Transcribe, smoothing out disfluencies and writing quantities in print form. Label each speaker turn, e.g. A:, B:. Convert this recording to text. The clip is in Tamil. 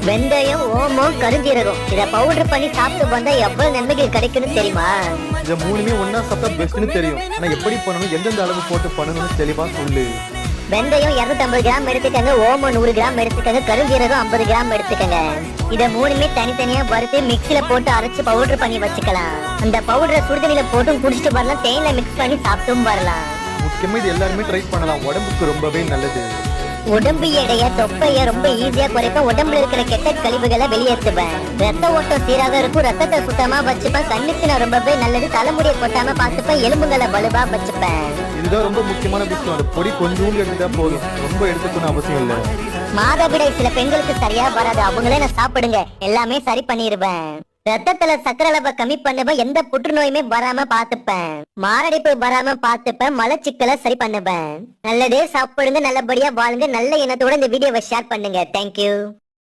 A: வெந்தயம், ஓமம், கருஞ்சீரகம் இத பவுடர் பண்ணி சாப்பிட்டு வந்தா எவ்வளவு நன்மைகள் கிடைக்கும்னு தெரியுமா?
B: இந்த மூணுமே ஒன்னா சாப்பிட்டா பெஸ்ட்னு தெரியும். ஆனா எப்படி பண்ணணும், எந்தெந்த அளவு போட்டு பண்ணணும்னு தெளிவா சொல்லு.
A: வெந்தயம் 250 கிராம் எடுத்துக்கங்க, ஓமம் 100 கிராம் எடுத்துக்கங்க, கருஞ்சீரகம் 50 கிராம் எடுத்துக்கங்க. இத மூணுமே தனித்தனியா வறுத்து மிக்ஸில போட்டு அரைச்சு பவுடர் பண்ணி வச்சுக்கலாம். அந்த பவுடரை சுடுதண்ணில போட்டு குடிச்சிட்டு வரலாம், தேயில மிக்ஸ் பண்ணி சாப்பிட்டும் வரலாம்.
B: முக்கியமா இது எல்லாருமே ட்ரை பண்ணலாம், உடம்புக்கு ரொம்பவே நல்லது.
A: உடம்பு எடைய தொப்பைய ரொம்ப ஈஸியா குறைப்ப, உடம்புல இருக்கிற கெட்ட கழிவுகளை வெளியேற்றுவேன். ரத்த ஓட்டம் சீராக இருக்கும், ரத்தத்தை சுத்தமா வச்சுப்பேன், கண்ணுக்கு நான் ரொம்பவே நல்லது, தலைமுடியை கொட்டாம பாத்துப்பேன், எலும்புகளை வலுவா வச்சுப்பேன்.
B: இதுதான் ரொம்ப முக்கியமான விஷயம். அந்த பொடி கொஞ்சோண்டு எடுத்துட்டா போதும், ரொம்ப எடுத்துக்கணும் அவசியம் இல்ல.
A: மாதவிடாய் சில பெண்களுக்கு சரியா வராது, அவங்களே நான் சாப்பிடுங்க, எல்லாமே சரி பண்ணிடுவேன். ரத்தத்துல சக்கரை அளவை கம்மி பண்ணுவேன், எந்த புற்றுநோயுமே வராம பாத்துப்பேன், மாரடைப்பு வராம பாத்துப்பேன், மலச்சிக்கலை சரி பண்ணுவேன். நல்லதே சாப்பிடுங்க, நல்லபடியா வாழுங்க. நல்ல எண்ணத்தோட இந்த வீடியோவை ஷேர் பண்ணுங்க. தேங்க்யூ.